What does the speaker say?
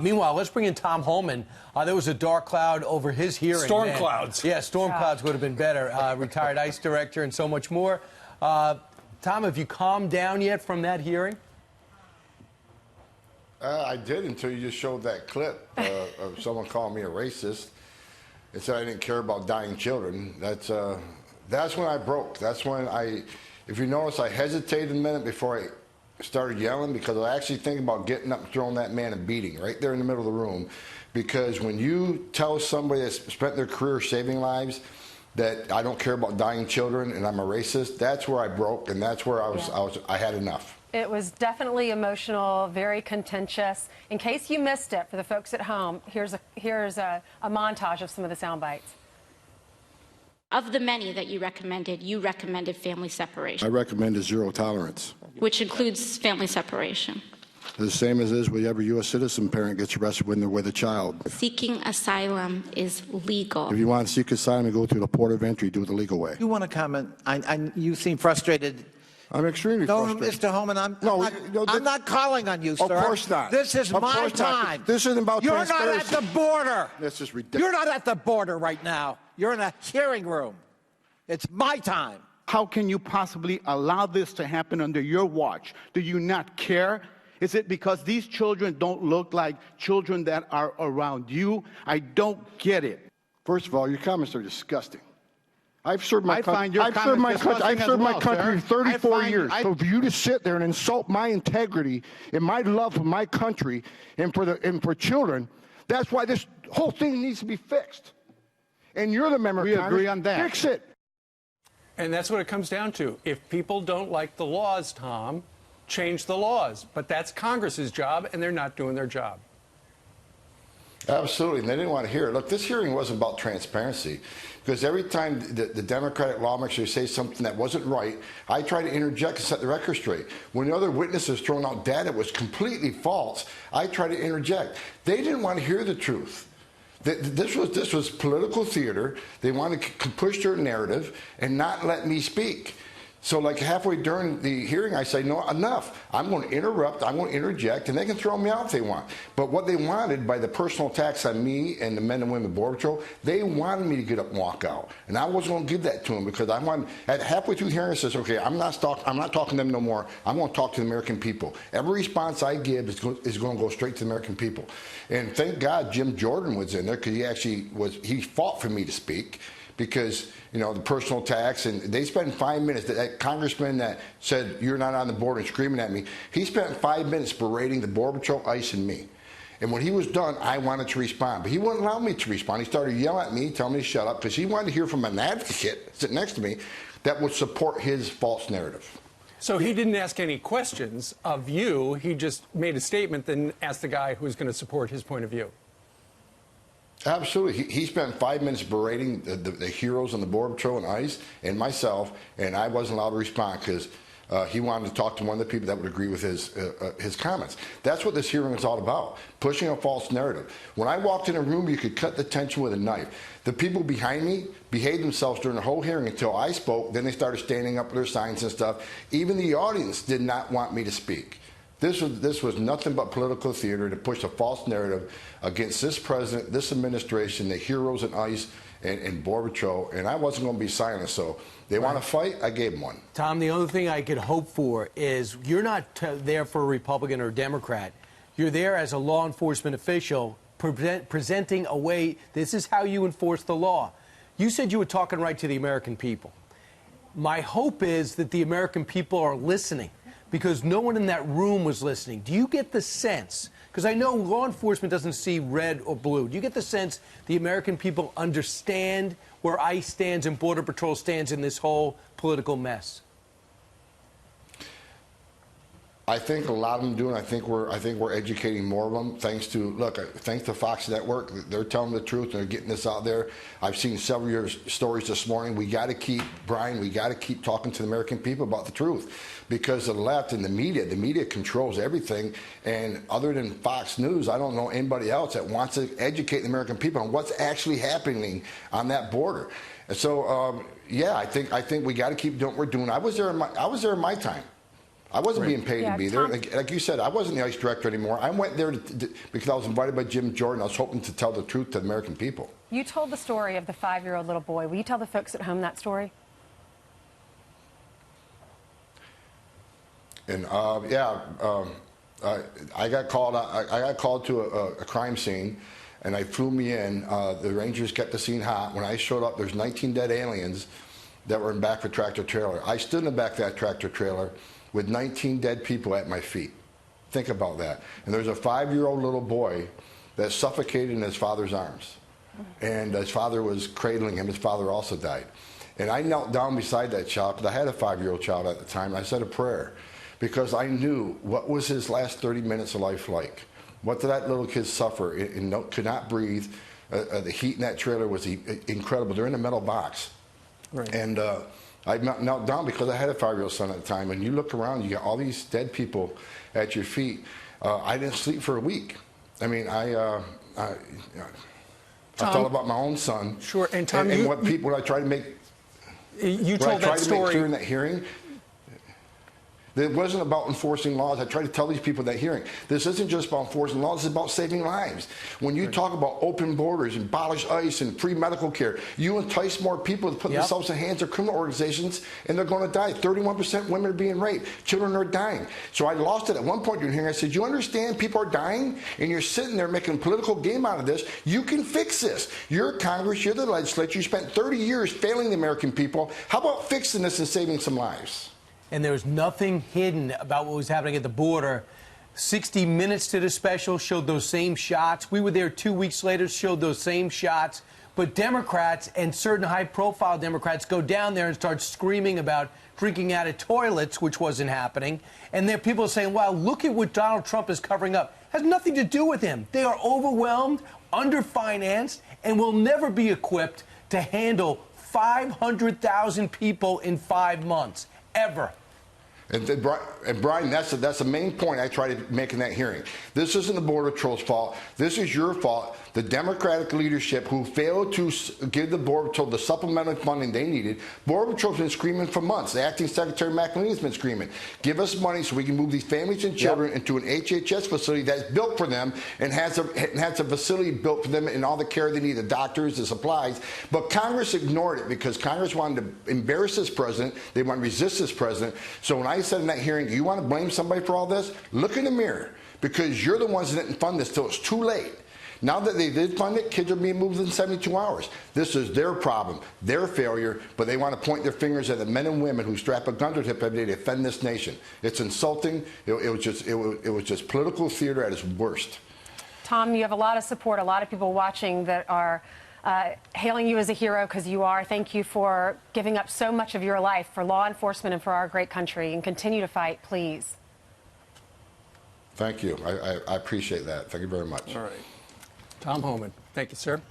Meanwhile, let's bring in Tom Homan. There was a dark cloud over his hearing. Storm clouds. Yeah, storm clouds would have been better. Retired ICE director and so much more. Tom, have you calmed down yet from that hearing? I did until you just showed that clip of someone calling me a racist and said I didn't care about dying children. That's when I broke. That's when if you notice, I hesitated a minute before I started yelling, because I actually think about getting up and throwing that man a beating right there in the middle of the room. Because when you tell somebody that's spent their career saving lives that I don't care about dying children and I'm a racist, that's where I broke, and that's where I had enough. It was definitely emotional, very contentious. In case you missed it, for the folks at home, here's a montage of some of the sound bites. Of the many that you recommended family separation. I recommended zero tolerance. Which includes family separation. The same as is with every U.S. citizen parent gets arrested when they're with a child. Seeking asylum is legal. If you want to seek asylum, you go through the port of entry, do it the legal way. You want to comment? You seem frustrated. I'm extremely frustrated. Mr. Homan, I'm not calling on you, sir. Of course not. This is my time. This isn't about transparency. You're not at the border. This is ridiculous. You're not at the border right now. You're in a hearing room. It's my time. How can you possibly allow this to happen under your watch? Do you not care? Is it because these children don't look like children that are around you? I don't get it. First of all, your comments are disgusting. I've served my country. I've served my country 34 years. So for you to sit there and insult my integrity and my love for my country and for children, that's why this whole thing needs to be fixed. And you're the member of Congress. We agree on that. Fix it. And that's what it comes down to. If people don't like the laws, Tom, change the laws. But that's Congress's job, and they're not doing their job. Absolutely, and they didn't want to hear it. Look, this hearing wasn't about transparency, because every time the Democratic lawmakers say something that wasn't right, I try to interject and set the record straight. When the other witnesses thrown out data was completely false, I try to interject. They didn't want to hear the truth. This was political theater. They wanted to push their narrative and not let me speak. So like halfway during the hearing, I say, no, enough. I'm going to interrupt, I'm going to interject, and they can throw me out if they want. But what they wanted by the personal attacks on me and the men and women of Border Patrol, they wanted me to get up and walk out. And I wasn't going to give that to them, because I wanted, at halfway through the hearing, I says, okay, I'm not talking to them no more. I'm going to talk to the American people. Every response I give is going to go straight to the American people. And thank God Jim Jordan was in there, because he fought for me to speak. Because, you know, the personal attacks, and they spent 5 minutes, that congressman that said you're not on the border and screaming at me, he spent 5 minutes berating the Border Patrol, ICE, and me. And when he was done, I wanted to respond. But he wouldn't allow me to respond. He started yelling at me, telling me to shut up, because he wanted to hear from an advocate sitting next to me that would support his false narrative. So he didn't ask any questions of you. He just made a statement, then asked the guy who's going to support his point of view. Absolutely. He spent 5 minutes berating the heroes on the Border Patrol and ICE and myself, and I wasn't allowed to respond because he wanted to talk to one of the people that would agree with his comments. That's what this hearing is all about, pushing a false narrative. When I walked in a room, you could cut the tension with a knife. The people behind me behaved themselves during the whole hearing until I spoke. Then they started standing up with their signs and stuff. Even the audience did not want me to speak. This was nothing but political theater to push a false narrative against this president, this administration, the heroes in ICE and Border Patrol, and I wasn't going to be silent. So they want to fight, I gave them one. Tom, the only thing I could hope for is you're not there for a Republican or a Democrat. You're there as a law enforcement official presenting a way. This is how you enforce the law. You said you were talking right to the American people. My hope is that the American people are listening, because no one in that room was listening. Do you get the sense, because I know law enforcement doesn't see red or blue, do you get the sense the American people understand where ICE stands and Border Patrol stands in this whole political mess? I think a lot of them do, and I think we're educating more of them. Thanks to Fox Network, they're telling the truth and they're getting this out there. I've seen several of your stories this morning. We got to keep talking to the American people about the truth, because the left and the media controls everything. And other than Fox News, I don't know anybody else that wants to educate the American people on what's actually happening on that border. And so, yeah, I think we got to keep doing what we're doing. I was there in my time. I wasn't being paid to be there. Tom, Like you said, I wasn't the ICE director anymore. I went there because I was invited by Jim Jordan. I was hoping to tell the truth to the American people. you told the story of the 5-year-old little boy. Will you tell the folks at home that story? And I got called. I got called to a crime scene, and they flew me in. The Rangers kept the scene hot. When I showed up, there's 19 dead aliens that were in the back of a tractor trailer. I stood in the back of that tractor trailer with 19 dead people at my feet. Think about that. And there's a 5-year-old little boy that suffocated in his father's arms, and his father was cradling him. His father also died, and I knelt down beside that child because I had a 5-year-old child at the time. And I said a prayer, because I knew what was his last 30 minutes of life like. What did that little kid suffer and could not breathe? The heat in that trailer was incredible. They're in a metal box. Right. And I knelt down because I had a 5-year-old son at the time. And you look around, you got all these dead people at your feet. I didn't sleep for a week. I mean, I thought about my own son. Sure. And Tom, what I tried to make. You told that story. Make clear in that hearing. It wasn't about enforcing laws. I try to tell these people in that hearing, this isn't just about enforcing laws, it's about saving lives. When you talk about open borders, abolish ICE, and free medical care, you entice more people to put themselves in the hands of criminal organizations, and they're going to die. 31% women are being raped. Children are dying. So I lost it at one point during the hearing. I said, you understand people are dying, and you're sitting there making a political game out of this. You can fix this. You're Congress, you're the legislature. You spent 30 years failing the American people. How about fixing this and saving some lives? And there's nothing hidden about what was happening at the border. 60 Minutes did a special, showed those same shots. We were there 2 weeks later, showed those same shots. But Democrats and certain high-profile Democrats go down there and start screaming about drinking out of toilets, which wasn't happening. And there are people saying, wow, look at what Donald Trump is covering up. It has nothing to do with him. They are overwhelmed, underfinanced, and will never be equipped to handle 500,000 people in 5 months, ever. And Brian, that's the main point I try to make in that hearing. This isn't the Border Patrol's fault. This is your fault. The Democratic leadership who failed to give the Border Patrol the supplemental funding they needed. Border Patrol's been screaming for months. The Acting Secretary McElhinney's been screaming, give us money so we can move these families and children into an HHS facility that's built for them and has a facility built for them and all the care they need, the doctors, the supplies. But Congress ignored it because Congress wanted to embarrass this president. They want to resist this president. So when I said in that hearing, you want to blame somebody for all this? Look in the mirror, because you're the ones that didn't fund this till it's too late. Now that they did fund it, kids are being moved in 72 hours. This is their problem, their failure, but they want to point their fingers at the men and women who strap a gun to their hip every day to defend this nation. It's insulting. It was just political theater at its worst. Tom, you have a lot of support, a lot of people watching that are hailing you as a hero, because you are. Thank you for giving up so much of your life for law enforcement and for our great country, and continue to fight, please. Thank you. I appreciate that. Thank you very much. All right. Tom Homan. Thank you, sir.